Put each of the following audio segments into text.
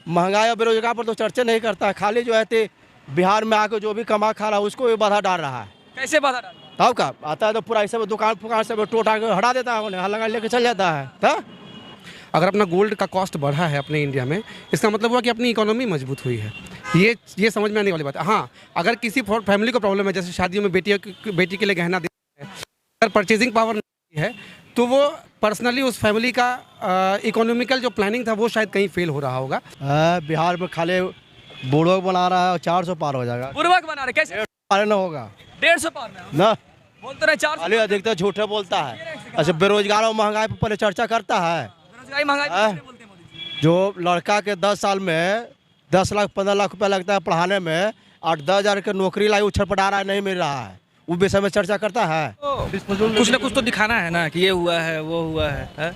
महंगाई और बेरोजगार पर तो चर्चा नहीं करता है, खाली जो है बिहार में आके जो भी कमा खा रहा है उसको भी बाधा डाल रहा है। कैसे बाधा डाल? तब का आता है तो पूरा ऐसे दुकान फुकान से टोटा के हटा देता है, उन्हें हल्ला लेके चल जाता है। तो अगर अपना गोल्ड का कॉस्ट बढ़ा है अपने इंडिया में, इसका मतलब हुआ कि अपनी इकोनॉमी मजबूत हुई है। ये समझ में आने वाली बात है। हाँ, अगर किसी फैमिली को प्रॉब्लम है, जैसे शादियों में बेटी के लिए गहना देते हैं, अगर परचेजिंग पावर नहीं है तो वो पर्सनली उस फैमिली का इकोनॉमिकल जो प्लानिंग था वो शायद कहीं फेल हो रहा होगा। बिहार में खाली बूढ़ों बना रहा है और 400 पार हो जाएगा। पूर्वक बना रहे कैसे? पार न होगा 150 पार में ना, बोलते रहे 400। खाली अधिकतर झूठे बोलता है। अच्छा, बेरोजगार और महंगाई पर पहले चर्चा करता है। बेरोजगारी महंगाई पे कैसे बोलते हैं मोदी जी? जो लड़का के 10 साल में 10 लाख 15 लाख रुपया लगता है पढ़ाने में, 8-10 हज़ार की नौकरी लाई उछल पटा रहा है, नहीं मिल रहा है, वो विषय में चर्चा करता है। कुछ ना कुछ तो दिखाना है ना कि ये हुआ है वो हुआ है?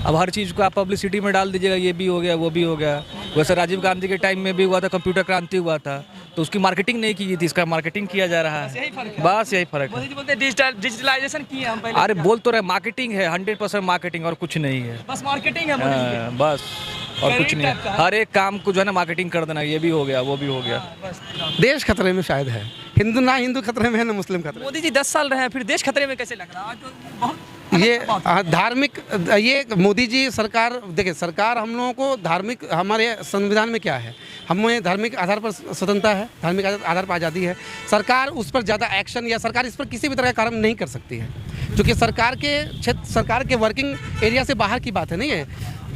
अब हर चीज़ को आप पब्लिसिटी में डाल दीजिएगा, ये भी हो गया वो भी हो गया। वैसे राजीव गांधी के टाइम में भी हुआ था, कंप्यूटर क्रांति हुआ था, तो उसकी मार्केटिंग नहीं की थी, इसका मार्केटिंग किया जा रहा है। बस यही फर्क है। मोदी जी बोलते हैं डिजिटलाइजेशन किए हम पहले। अरे बोल तो रहे मार्केटिंग है, 100% मार्केटिंग और कुछ नहीं है। बस मार्केटिंग है मोदी जी की। बस और कुछ नहीं है। हर एक काम को जो है ना मार्केटिंग कर देना, ये भी हो गया वो भी हो गया। देश खतरे में शायद है, हिंदू खतरे में है ना मुस्लिम खतरे में। मोदी जी 10 साल रहे हैं, फिर देश खतरे में कैसे लग रहा है? आज तो बहुत ये धार्मिक, ये मोदी जी सरकार, देखिए सरकार हम लोगों को धार्मिक, हमारे संविधान में क्या है, हमें धार्मिक आधार पर स्वतंत्रता है, धार्मिक आधार पर आज़ादी है। सरकार उस पर ज़्यादा एक्शन या सरकार इस पर किसी भी तरह का कार्य नहीं कर सकती है, क्योंकि सरकार के क्षेत्र, सरकार के वर्किंग एरिया से बाहर की बात है। नहीं है,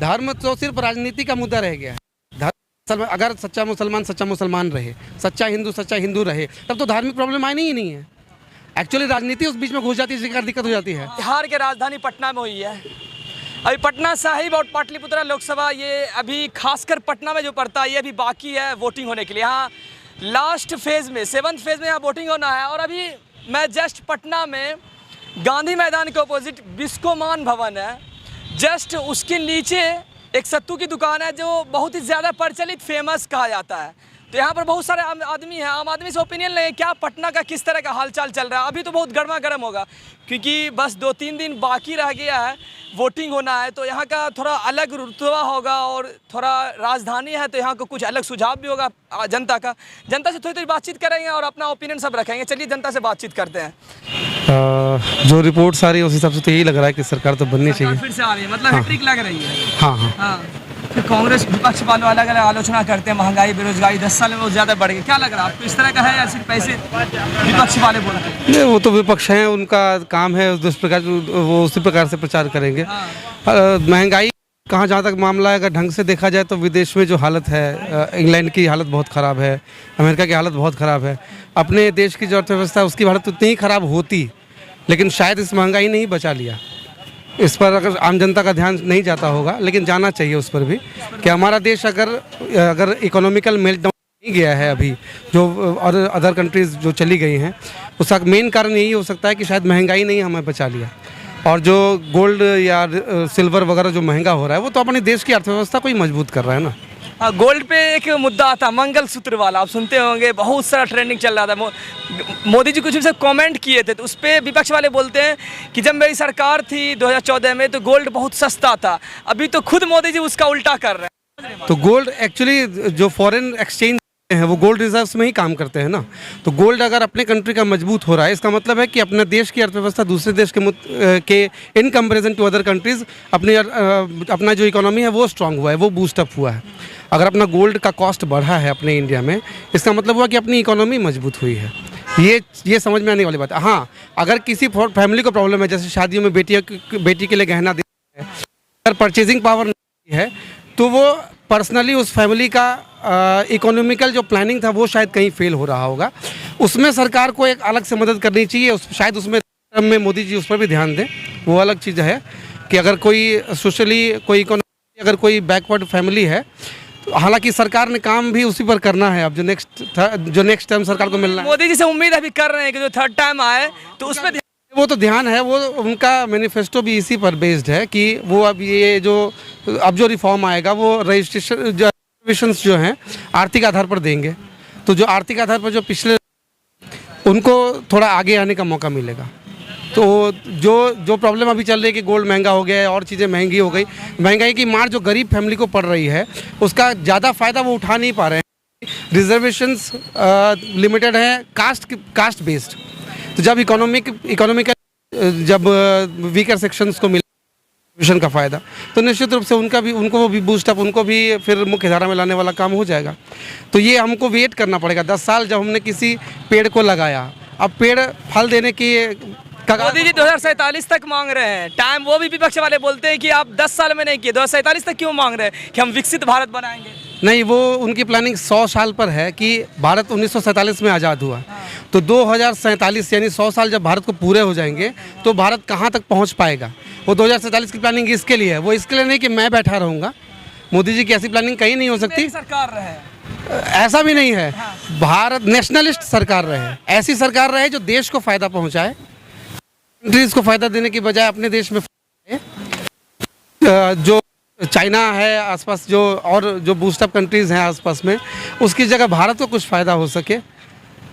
धर्म तो सिर्फ राजनीति का मुद्दा रह गया है। अगर सच्चा मुसलमान रहे, सच्चा हिंदू रहे, तब तो धार्मिक प्रॉब्लम आनी ही नहीं है। एक्चुअली राजनीति उस बीच में घुस जाती है, इसलिए दिक्कत हो जाती है। बिहार के राजधानी पटना में हुई है। अभी पटना साहिब और पाटलिपुत्रा लोकसभा, ये अभी खासकर पटना में जो पड़ता है, ये अभी बाकी है वोटिंग होने के लिए। यहाँ लास्ट फेज़ में, 7th फेज़ में यहाँ वोटिंग होना है। और अभी मैं जस्ट पटना में गांधी मैदान के ऑपोजिट बिस्कोमान भवन है, जस्ट उसके नीचे एक सत्तू की दुकान है जो बहुत ही ज़्यादा प्रचलित फेमस कहा जाता है। तो यहाँ पर बहुत सारे आदमी हैं, आम आदमी से ओपिनियन लें क्या पटना का किस तरह का हालचाल चल रहा है। अभी तो बहुत गर्मा गर्म होगा, क्योंकि बस 2-3 दिन बाकी रह गया है, वोटिंग होना है। तो यहाँ का थोड़ा अलग रुतबा होगा और थोड़ा राजधानी है, तो यहाँ को कुछ अलग सुझाव भी होगा जनता का। जनता से थोड़ी बातचीत करेंगे और अपना ओपिनियन सब रखेंगे। चलिए जनता से बातचीत करते हैं। जो रिपोर्ट्स आ रही है उस हिसाब से तो यही लग रहा है कि सरकार तो बननी चाहिए। फिर से आ रही है, मतलब हैट्रिक लग रही है। हाँ। फिर कांग्रेस विपक्ष वालों अलग अलग आलोचना करते हैं, महंगाई बेरोजगारी 10 साल में बहुत ज़्यादा बढ़ गई। क्या लग रहा है आपको, इस तरह का है या सिर्फ पैसे विपक्ष वाले बोलते हैं? नहीं, वो तो विपक्ष हैं, उनका काम है उस प्रकार, वो उसी प्रकार से प्रचार करेंगे। महंगाई कहाँ, जहाँ तक मामला है, अगर ढंग से देखा जाए तो विदेश में जो हालत है, इंग्लैंड की हालत बहुत ख़राब है, अमेरिका की हालत बहुत ख़राब है। अपने देश की जो अर्थव्यवस्था उसकी हालत उतनी ही ख़राब होती, लेकिन शायद इस महंगाई ने ही बचा लिया। इस पर अगर आम जनता का ध्यान नहीं जाता होगा, लेकिन जाना चाहिए उस पर भी कि हमारा देश अगर इकोनॉमिकल मेल्टडाउन नहीं गया है अभी, जो और अदर कंट्रीज़ जो चली गई हैं, उसका मेन कारण यही हो सकता है कि शायद महंगाई नहीं हमें बचा लिया। और जो गोल्ड या सिल्वर वगैरह जो महंगा हो रहा है, वो तो अपने देश की अर्थव्यवस्था को ही मजबूत कर रहा है ना। हाँ, गोल्ड पे एक मुद्दा आता, मंगलसूत्र वाला, आप सुनते होंगे, बहुत सारा ट्रेंडिंग चल रहा था। मोदी जी कुछ भी कमेंट किए थे, तो उस पर विपक्ष वाले बोलते हैं कि जब मेरी सरकार थी 2014 में तो गोल्ड बहुत सस्ता था, अभी तो खुद मोदी जी उसका उल्टा कर रहे हैं। तो गोल्ड एक्चुअली जो फॉरेन एक्सचेंज है वो गोल्ड रिजर्व्स में ही काम करते हैं ना। तो गोल्ड अगर अपने कंट्री का मजबूत हो रहा है, इसका मतलब है कि अपने देश की अर्थव्यवस्था दूसरे देश के in comparison to other countries अपना जो इकोनॉमी है वो स्ट्रांग हुआ है, वो बूस्टअप हुआ है। अगर अपना गोल्ड का कॉस्ट बढ़ा है अपने इंडिया में, इसका मतलब हुआ कि अपनी इकोनॉमी मजबूत हुई है। ये समझ में आने वाली बात है। हाँ, अगर किसी फैमिली को प्रॉब्लम है, जैसे शादियों में बेटी के लिए गहना देते हैं, अगर परचेजिंग पावर नहीं है तो वो पर्सनली उस फैमिली का इकोनॉमिकल जो प्लानिंग था वो शायद कहीं फेल हो रहा होगा। उसमें सरकार को एक अलग से मदद करनी चाहिए, शायद उसमें मोदी जी उस पर भी ध्यान दें। वो अलग चीज़ है कि अगर कोई सोशली, कोई इकोनॉमी, अगर कोई बैकवर्ड फैमिली है, तो हालांकि सरकार ने काम भी उसी पर करना है। अब जो नेक्स्ट टाइम सरकार को मिलना है, मोदी जी से उम्मीद अभी कर रहे हैं कि जो 3rd टाइम आए तो उसमें वो तो ध्यान है, वो उनका मैनिफेस्टो भी इसी पर बेस्ड है कि वो अब जो रिफॉर्म आएगा वो रजिस्ट्रेशन जो हैं आर्थिक आधार पर देंगे। तो जो आर्थिक आधार पर जो पिछले, उनको थोड़ा आगे आने का मौका मिलेगा। तो जो जो प्रॉब्लम अभी चल रही है कि गोल्ड महंगा हो गया है और चीज़ें महंगी हो गई, महंगाई की मार जो गरीब फैमिली को पड़ रही है उसका ज़्यादा फ़ायदा वो उठा नहीं पा रहे हैं। रिजर्वेशंस लिमिटेड है कास्ट बेस्ड, तो जब इकोनॉमिकल जब वीकर सेक्शंस को मिले का फ़ायदा, तो निश्चित रूप से उनको भी बूस्टअप, उनको भी फिर मुख्य धारा में लाने वाला काम हो जाएगा। तो ये हमको वेट करना पड़ेगा 10 साल। जब हमने किसी पेड़ को लगाया, अब पेड़ फल देने की मोदी जी 2047 तक मांग रहे हैं टाइम, वो भी विपक्ष वाले बोलते हैं कि आप 10 साल में नहीं किए, 2047 तक क्यों मांग रहे हैं कि हम विकसित भारत बनाएंगे? नहीं, वो उनकी प्लानिंग 100 साल पर है कि भारत 1947 में आज़ाद हुआ, तो 2047 यानी 100 साल जब भारत को पूरे हो जाएंगे तो भारत कहाँ तक पहुँच पाएगा। वो 2047 की प्लानिंग इसके लिए है, वो इसके लिए नहीं कि मैं बैठा रहूँगा। मोदी जी की ऐसी प्लानिंग कहीं नहीं हो सकती। सरकार रहे, ऐसा भी नहीं है। भारत नेशनलिस्ट सरकार रहे, ऐसी सरकार रहे जो देश को फ़ायदा पहुँचाए, कंट्रीज़ को फ़ायदा देने की बजाय अपने देश में जो चाइना है आसपास, जो और जो बूस्टअप कंट्रीज़ हैं आसपास में, उसकी जगह भारत को कुछ फ़ायदा हो सके,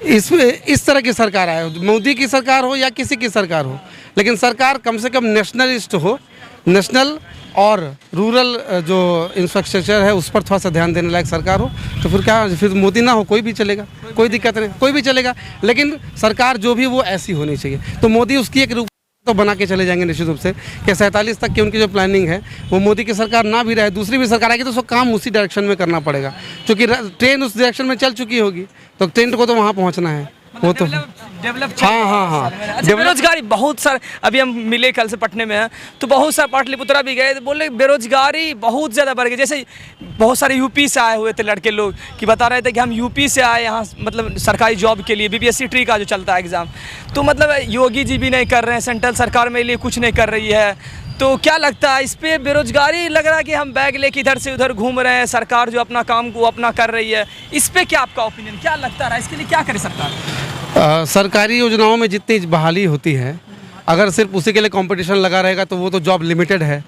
इस तरह की सरकार आए। मोदी की सरकार हो या किसी की सरकार हो, लेकिन सरकार कम से कम नेशनलिस्ट हो, नेशनल और रूरल जो इंफ्रास्ट्रक्चर है उस पर थोड़ा सा ध्यान देने लायक सरकार हो। तो फिर क्या, फिर मोदी ना हो कोई भी चलेगा, कोई दिक्कत नहीं, कोई भी चलेगा, लेकिन सरकार जो भी वो ऐसी होनी चाहिए। तो मोदी उसकी एक रूप तो बना के चले जाएंगे निश्चित रूप से कि 47 तक की उनकी जो प्लानिंग है वो मोदी की सरकार ना भी रहे, दूसरी भी सरकार आएगी तो उसको काम उसी डायरेक्शन में करना पड़ेगा, क्योंकि ट्रेन उस डायरेक्शन में चल चुकी होगी, तो ट्रेन को तो वहाँ पहुँचना है। वो तो डेवलप हाँ। अच्छा, बेरोजगारी बहुत सारे, अभी हम मिले कल से पटने में हैं तो बहुत सारे पाटलिपुत्रा भी गए, तो बोले बेरोजगारी बहुत ज़्यादा बढ़ गई। जैसे बहुत सारे यूपी से आए हुए थे लड़के लोग कि बता रहे थे कि हम यूपी से आए यहाँ, मतलब सरकारी जॉब के लिए, बीपीएससी ट्री का जो चलता है एग्ज़ाम, तो मतलब योगी जी भी नहीं कर रहे हैं, सेंट्रल सरकार में लिए कुछ नहीं कर रही है। तो क्या लगता है इस पे, बेरोजगारी लग रहा है कि हम बैग लेके इधर से उधर घूम रहे हैं, सरकार जो अपना काम को अपना कर रही है, इस पे क्या आपका ओपिनियन, क्या लगता है इसके लिए क्या करे सरकार? सरकारी योजनाओं में जितनी बहाली होती है, अगर सिर्फ उसी के लिए कंपटीशन लगा रहेगा तो वो तो जॉब लिमिटेड है।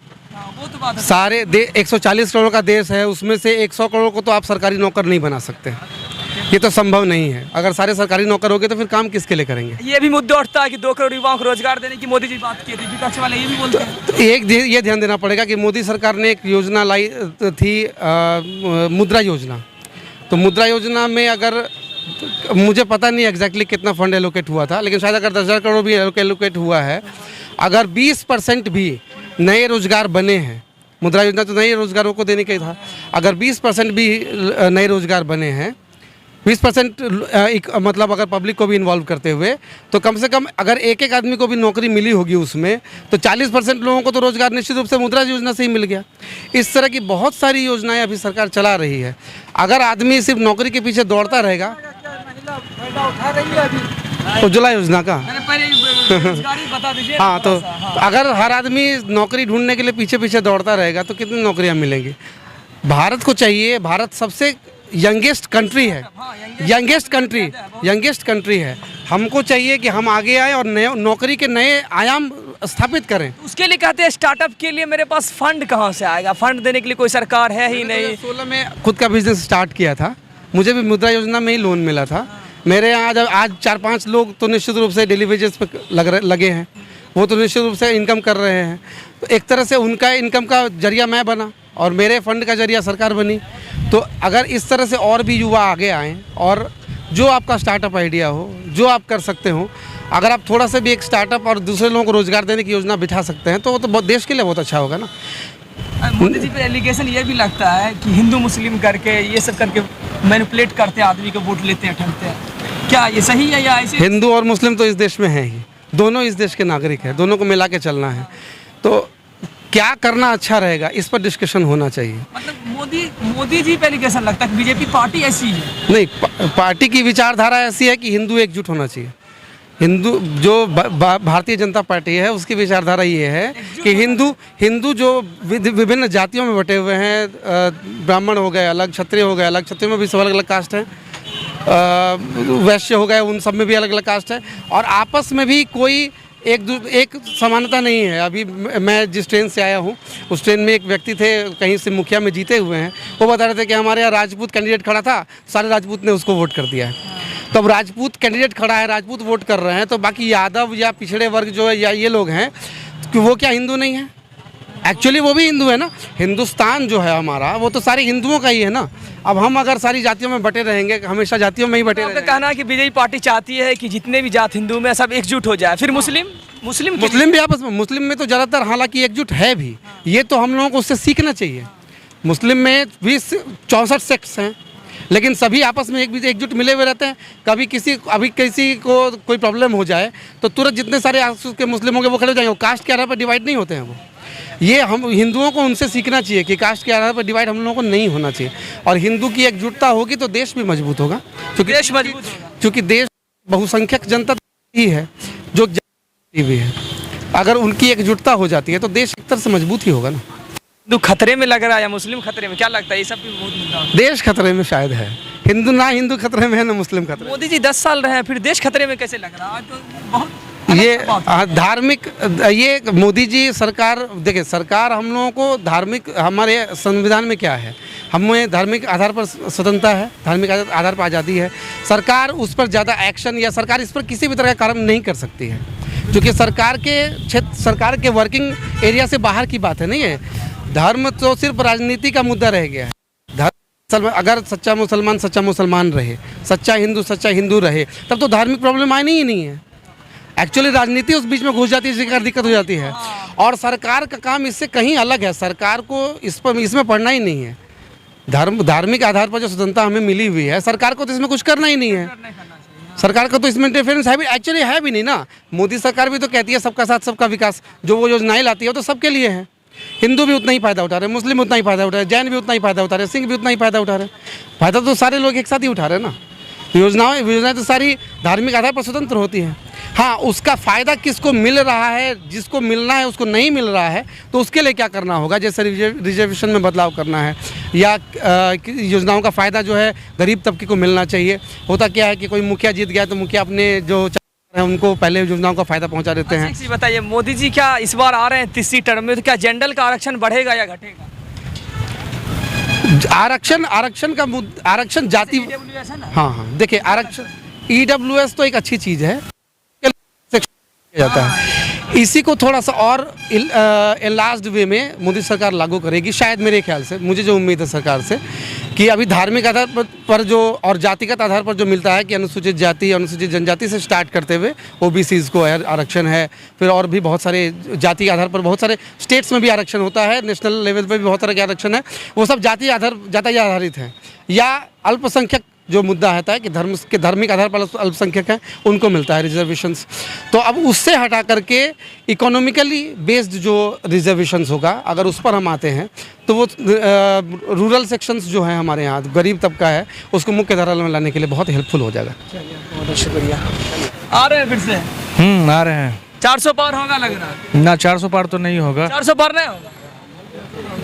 वो तो बात है। सारे 140 करोड़ का देश है, उसमें से 100 करोड़ को तो आप सरकारी नौकर नहीं बना सकते, ये तो संभव नहीं है। अगर सारे सरकारी नौकर हो गए तो फिर काम किसके लिए करेंगे? ये भी मुद्दा उठता है कि 2 करोड़ युवाओं को रोजगार देने की मोदी जी बात की थी, विपक्ष वाले ये भी बोलते हैं। तो एक ये ध्यान देना पड़ेगा कि मोदी सरकार ने एक योजना लाई थी, मुद्रा योजना। तो मुद्रा योजना में अगर, मुझे पता नहीं एग्जैक्टली कितना फंड एलोकेट हुआ था, लेकिन शायद अगर 10,000 करोड़ भी एलोकेट हुआ है, अगर 20% भी नए रोजगार बने हैं, मुद्रा योजना तो नए रोजगारों को देने का ही था, अगर 20% भी नए रोजगार बने हैं, 20% मतलब अगर पब्लिक को भी इन्वॉल्व करते हुए, तो कम से कम अगर एक आदमी को भी नौकरी मिली होगी उसमें, तो 40% लोगों को तो रोजगार निश्चित रूप से मुद्रा योजना से ही मिल गया। इस तरह की बहुत सारी योजनाएं अभी सरकार चला रही है। अगर आदमी सिर्फ नौकरी के पीछे दौड़ता रहेगा, उज्ज्वला योजना का बता दीजिए। हाँ, तो अगर हर आदमी नौकरी ढूंढने के लिए पीछे दौड़ता रहेगा तो कितनी नौकरियां मिलेंगी? भारत को चाहिए, भारत सबसे यंगेस्ट कंट्री है, यंगेस्ट कंट्री है। हमको चाहिए कि हम आगे आए और नौकरी के नए आयाम स्थापित करें। उसके लिए कहते हैं स्टार्टअप के लिए मेरे पास फंड कहाँ से आएगा? फंड देने के लिए कोई सरकार है ही नहीं। 2016 में खुद का बिजनेस स्टार्ट किया था, मुझे भी मुद्रा योजना में ही लोन मिला था। मेरे यहाँ आज 4-5 लोग तो निश्चित रूप से डेली वेजेस पे लगे हैं, वो तो निश्चित रूप से इनकम कर रहे हैं। तो एक तरह से उनका इनकम का जरिया मैं बना और मेरे फंड का जरिया सरकार बनी। तो अगर इस तरह से और भी युवा आगे आएँ और जो आपका स्टार्टअप आइडिया हो, जो आप कर सकते हो, अगर आप थोड़ा सा भी एक स्टार्टअप और दूसरे लोगों को रोज़गार देने की योजना बिठा सकते हैं तो वो तो बहुत देश के लिए बहुत अच्छा होगा ना। मोदी जी पे एलिगेशन ये भी लगता है कि हिंदू मुस्लिम करके ये सब करके मैनिपुलेट करते हैं, आदमी को वोट लेते हैं, ठगते हैं। क्या ये सही है या ऐसे? हिंदू और मुस्लिम तो इस देश में हैं ही, दोनों इस देश के नागरिक हैं, दोनों को मिला के चलना है। तो क्या करना अच्छा रहेगा, इस पर डिस्कशन होना चाहिए। मतलब मोदी जी पे एलिगेशन लगता है कि बीजेपी पार्टी ऐसी है? नहीं, पार्टी की विचारधारा ऐसी है कि हिंदू एकजुट होना चाहिए। हिंदू जो भारतीय जनता पार्टी है उसकी विचारधारा ये है कि हिंदू जो विभिन्न जातियों में बटे हुए हैं, ब्राह्मण हो गए अलग, क्षत्रिय हो गए अलग, क्षत्रिय में भी सब अलग अलग कास्ट हैं, वैश्य हो गए, उन सब में भी अलग अलग कास्ट है, और आपस में भी कोई एक समानता नहीं है। अभी मैं जिस ट्रेन से आया हूँ उस ट्रेन में एक व्यक्ति थे, कहीं से मुखिया में जीते हुए हैं, वो बता रहे थे कि हमारे यहाँ राजपूत कैंडिडेट खड़ा था, सारे राजपूत ने उसको वोट कर दिया है। तो अब राजपूत कैंडिडेट खड़ा है, राजपूत वोट कर रहे हैं, तो बाकी यादव या पिछड़े वर्ग जो है या ये लोग हैं कि वो क्या हिंदू नहीं है? एक्चुअली वो भी हिंदू है ना। हिंदुस्तान जो है हमारा वो तो सारे हिंदुओं का ही है ना। अब हम अगर सारी जातियों में बटे रहेंगे, हमेशा जातियों में ही बटे आपका रहेंगे। कहना है कि बीजेपी पार्टी चाहती है कि जितने भी जात हिंदू में सब एकजुट हो जाए, फिर मुस्लिम मुस्लिम भी आपस में, मुस्लिम में तो ज़्यादातर हालांकि एकजुट है भी, ये तो हम लोगों को उससे सीखना चाहिए। मुस्लिम में भी 64 सेक्ट्स हैं, लेकिन सभी आपस में एकजुट मिले हुए रहते हैं। कभी किसी को कोई प्रॉब्लम हो जाए तो तुरंत जितने सारे आसपास के मुस्लिम होंगे वो खड़े हो जाएंगे। वो कास्ट के आधार पर डिवाइड नहीं होते हैं वो। ये हम हिंदुओं को उनसे सीखना चाहिए कि कास्ट के आधार पर डिवाइड हम लोगों को नहीं होना चाहिए। और हिंदू की एकजुटता होगी तो देश भी मजबूत होगा, क्योंकि देश बहुसंख्यक जनता ही है जो भी है। अगर उनकी एकजुटता हो जाती है तो देश एक तरह से मजबूत ही होगा ना। हिंदू खतरे में लग रहा है या मुस्लिम खतरे में, क्या लगता है? ये सब भी बहुत मुद्दा है। देश खतरे में शायद है। हिंदू खतरे में है ना मुस्लिम खतरे में। मोदी जी 10 साल रहे हैं, फिर देश खतरे में कैसे लग रहा है? तो बहुत ये धार्मिक, ये मोदी जी सरकार, देखिए सरकार हम लोगों को धार्मिक, हमारे संविधान में क्या है, हमें धार्मिक आधार पर स्वतंत्रता है, धार्मिक आधार पर आज़ादी है। सरकार उस पर ज़्यादा एक्शन या सरकार इस पर किसी भी तरह का कार्य नहीं कर सकती है, क्योंकि सरकार के क्षेत्र, सरकार के वर्किंग एरिया से बाहर की बात है। नहीं है, धर्म तो सिर्फ राजनीति का मुद्दा रह गया है। धर्म अगर सच्चा मुसलमान रहे, सच्चा हिंदू रहे, तब तो धार्मिक प्रॉब्लम आनी ही नहीं है। एक्चुअली राजनीति उस बीच में घुस जाती है, इसके कारण दिक्कत हो जाती है। और सरकार का काम इससे कहीं अलग है। सरकार को इसमें पढ़ना ही नहीं है। धार्मिक आधार पर जो स्वतंत्रता हमें मिली हुई है, सरकार को तो इसमें कुछ करना ही नहीं है। सरकार का तो इसमें इंटरफेरेंस है भी, एक्चुअली है भी नहीं ना। मोदी सरकार भी तो कहती है सबका साथ सबका विकास, जो वो योजनाएं लाती है वो तो सबके लिए है। हिंदू भी उतना ही फायदा उठा रहे हैं, मुस्लिम उतना ही फायदा उठा रहे हैं, जैन भी उतना ही फायदा उठा रहे हैं, सिंह भी उतना ही फायदा उठा रहे हैं। फायदा तो सारे लोग एक साथ ही उठा रहे हैं ना। योजनाएं तो सारी धार्मिक आधार पर स्वतंत्र होती हैं। हाँ, उसका फ़ायदा किसको मिल रहा है, जिसको मिलना है उसको नहीं मिल रहा है, तो उसके लिए क्या करना होगा? जैसे रिजर्वेशन में बदलाव करना है, या योजनाओं का फ़ायदा जो है गरीब तबके को मिलना चाहिए। होता क्या है कि कोई मुखिया जीत गया तो मुखिया अपने जो है उनको पहले योजनाओं का फ़ायदा पहुँचा देते हैं। अच्छा, बताइए, मोदी जी क्या इस बार आ रहे हैं तीसरी टर्म में, तो क्या जेंडर का आरक्षण बढ़ेगा या घटेगा? आरक्षण जाति, हाँ, देखिए आरक्षण EWS तो एक अच्छी चीज़ है, जाता है। इसी को थोड़ा सा और एनलार्ज्ड वे में मोदी सरकार लागू करेगी शायद, मेरे ख्याल से, मुझे जो उम्मीद है सरकार से, कि अभी धार्मिक आधार पर जो और जातिगत आधार पर जो मिलता है कि अनुसूचित जाति, अनुसूचित जनजाति से स्टार्ट करते हुए OBCs को आरक्षण है, फिर और भी बहुत सारे जाति के आधार पर बहुत सारे स्टेट्स में भी आरक्षण होता है, नेशनल लेवल पर भी बहुत तरह के आरक्षण है। वो सब जाति आधारित हैं। या अल्पसंख्यक जो मुद्दा आता है कि धार्मिक आधार पर अल्पसंख्यक हैं, उनको मिलता है रिजर्वेशंस। तो अब उससे हटा करके इकोनॉमिकली बेस्ड जो रिजर्वेशंस होगा, अगर उस पर हम आते हैं तो वो रूरल सेक्शंस जो हैं हमारे यहाँ, गरीब तबका है, उसको मुख्य धारा में लाने के लिए बहुत हेल्पफुल हो जाएगा। बहुत शुक्रिया। आ रहे हैं फिर से? आ रहे हैं। 400 पार होगा लग रहा है ना? 400 पार तो नहीं होगा। 400 पार नहीं होगा?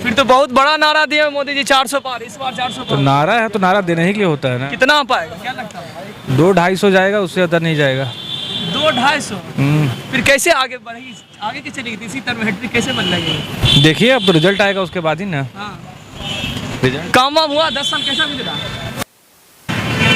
फिर तो बहुत बड़ा नारा दिया मोदी जी, 400 पार। इस बार 400 पार तो नारा है तो नारा देने ही के लिए होता है ना। कितना आ पाएगा, क्या लगता है? 200-250 जाएगा, उससे ज़्यादा नहीं जाएगा। 200-250? फिर कैसे आगे बढ़ेगी, आगे की चलेगी? इसी तरह हेड कैसे बन लगेगी? देखिए, अब तो रिजल्ट आएगा उसके बाद ही ना। हाँ, रिजल्ट काम वाम हुआ? 10 साल कैसा गुजरा?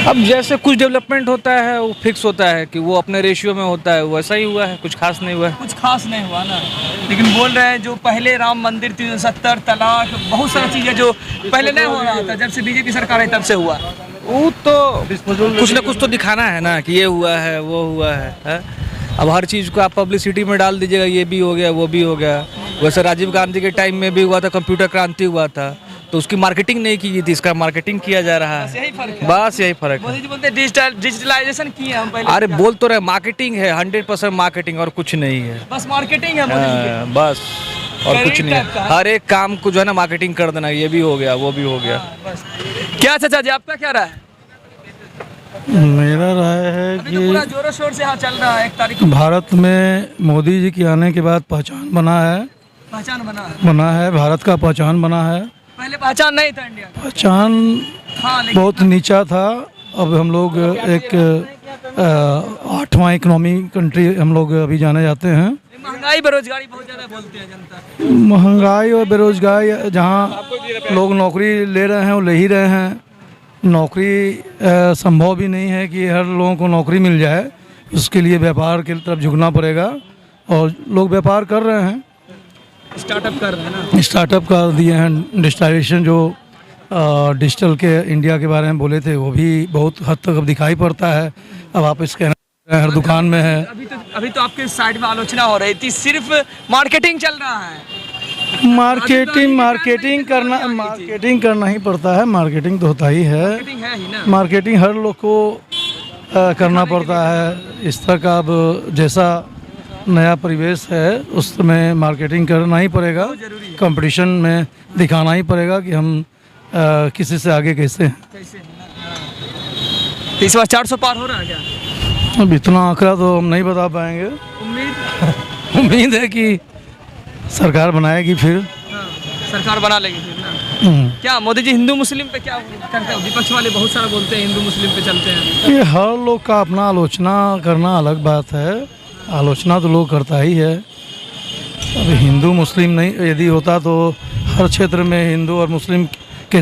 अब जैसे कुछ डेवलपमेंट होता है वो फिक्स होता है कि वो अपने रेशियो में होता है, वैसा ही हुआ है, कुछ खास नहीं हुआ है। कुछ खास नहीं हुआ ना, लेकिन बोल रहे हैं जो पहले राम मंदिर 370 तलाक, बहुत सारी चीज़ें जो पहले नहीं हो रहा था, जब से बीजेपी सरकार है तब से हुआ। वो तो कुछ ना कुछ तो दिखाना है ना कि ये हुआ है, वो हुआ है। अब हर चीज़ को आप पब्लिसिटी में डाल दीजिएगा, ये भी हो गया, वो भी हो गया। वैसे राजीव गांधी के टाइम में भी हुआ था, कंप्यूटर क्रांति हुआ था, तो उसकी मार्केटिंग नहीं की थी, इसका मार्केटिंग किया जा रहा है। यही फर्क है। बस यही फर्क है। मोदी जी बोलते हैं डिजिटलाइजेशन किए हम पहले। अरे बोल तो रहे, मार्केटिंग है, 100% मार्केटिंग, और कुछ नहीं है। बस मार्केटिंग है मोदी जी की। बस और कुछ नहीं है। हर एक काम को जो है ना मार्केटिंग कर देना, ये भी हो गया, वो भी हो गया। बस क्या चाचा जी, आपका क्या राय है? मेरा राय है अभी तो पूरा कि जोरों शोर से यहाँ चल रहा है 1 तारीख को। भारत में मोदी जी के आने के बाद पहचान बना है, पहचान बना है। भारत का पहचान बना है। पहले पहचान नहीं था इंडिया का। पहचान हाँ, लेकिन बहुत नीचा था। अब हम लोग एक 8वां इकोनॉमी कंट्री हम लोग अभी जाने जाते हैं। महंगाई बेरोजगारी बहुत ज़्यादा बोलते हैं जनता। महंगाई और बेरोजगारी, जहाँ लोग नौकरी ले रहे हैं वो ले ही रहे हैं, नौकरी संभव भी नहीं है कि हर लोगों को नौकरी मिल जाए। उसके लिए व्यापार की तरफ झुकना पड़ेगा और लोग व्यापार कर रहे हैं, स्टार्टअप कर रहे हैं ना। स्टार्टअप कर दिए हैं। डिजिटलाइजेशन जो डिजिटल के इंडिया के बारे में बोले थे वो भी बहुत हद तक अब दिखाई पड़ता है। अब आप स्कैनर हर दुकान में है। अभी तो आपके साइड में आलोचना हो रही थी, सिर्फ मार्केटिंग चल रहा है। मार्केटिंग करना ही पड़ता है। मार्केटिंग तो होता ही है। मार्केटिंग है ही ना। मार्केटिंग हर लोग को करना पड़ता है। इस तरह का अब जैसा नया परिवेश है उसमें मार्केटिंग करना ही पड़ेगा। कंपटीशन में दिखाना ही पड़ेगा कि हम किसी से आगे कैसे हैं। तो इस बार 400 पार हो रहा है क्या? अब इतना आंकड़ा तो हम नहीं बता पाएंगे। उम्मीद है कि सरकार बनाएगी फिर। सरकार बना लेगी फिर ना। क्या मोदी जी हिंदू मुस्लिम पे क्या करते हैं? विपक्ष वाले बहुत सारा बोलते हैं हिंदू मुस्लिम पे चलते हैं। ये हर लोग का अपना आलोचना करना अलग बात है। आलोचना तो लोग करता ही है। अब हिंदू मुस्लिम नहीं यदि होता तो हर क्षेत्र में हिंदू और मुस्लिम के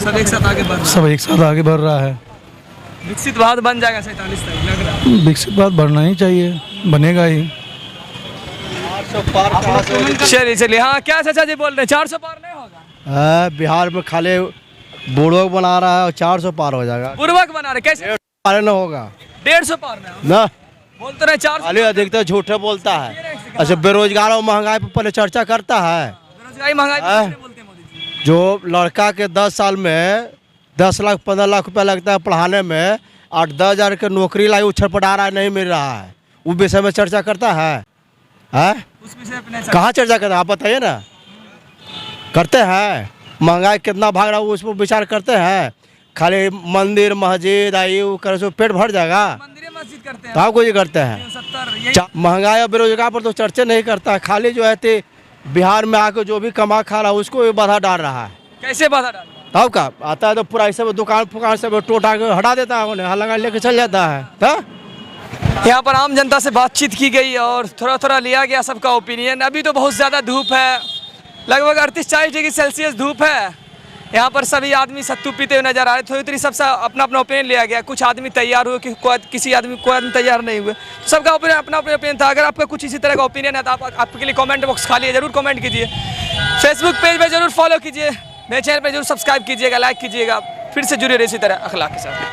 सब एक साथ आगे बढ़ रहा है। सब एक साथ आगे बढ़ रहा है। विकसित भारत बन जाएगा 47 तक लग रहा है। विकसित भारत बढ़ना ही चाहिए, बनेगा ही। चलिए चलिए, हाँ क्या चाचा जी बोल रहे हैं 400 पार नहीं होगा? बिहार में खाली बोर्डो बना रहा है और 400 पार हो जाएगा। पूर्वक बना रहे कैसे? पार न होगा 150 पार में ना। बोल तो रहे 400। खाली अधिकतर झूठे बोलता है। अच्छा, बेरोजगार और महंगाई पर पहले चर्चा करता है। बेरोजगारी महंगाई पे किसने बोलते हैं मोदी जी? जो लड़का के 10 साल में 10 लाख 15 लाख रुपया लगता है पढ़ाने में, 8-10 हज़ार की नौकरी लाई उछल पड़ा रहा है, नहीं मिल रहा है। उस विषय में चर्चा करता है। उस विषय पे नहीं कहाँ चर्चा करते हैं आप बताइए ना। करते हैं महंगाई कितना भाग रहा है उस पर विचार करते हैं। खाली मंदिर मस्जिद आई कर से पेट भर जाएगा। मंदिर मस्जिद करते हैं। कहाँ कुछ करते हैं। 70 महंगाई और बेरोजगार पर तो चर्चा नहीं करता है। खाली जो है ते बिहार में आकर जो भी कमा खा रहा है उसको भी बाधा डाल रहा है। कैसे बाधा डाल? तब का आता है तो पूरा ऐसे दुकान फुकान से टोटा के हटा देता है, उन्हें हल्ला लेके चल जाता है। यहाँ पर आम जनता से बातचीत की गई और थोड़ा थोड़ा लिया गया सबका ओपिनियन। अभी तो बहुत ज़्यादा धूप है, लगभग 38-40 डिग्री सेल्सियस धूप है। यहाँ पर सभी आदमी सत्तू पीते हुए नजर आ रहे। थोड़ी थोड़ी सबसे अपना अपना ओपिनियन लिया गया। कुछ आदमी तैयार हुए कि कोई आदमी तैयार नहीं हुए। सबका ओपिनियन अपना अपना ओपिनियन था। अगर आपका कुछ इसी तरह का ओपिनियन है तो आपके लिए कमेंट बॉक्स खाली है, जरूर कमेंट कीजिए। फेसबुक पेज पर जरूर फॉलो कीजिए, मेरे चैनल पर जरूर सब्सक्राइब कीजिएगा, लाइक कीजिएगा। फिर से जुड़े रहे इसी तरह अखलाक के साथ।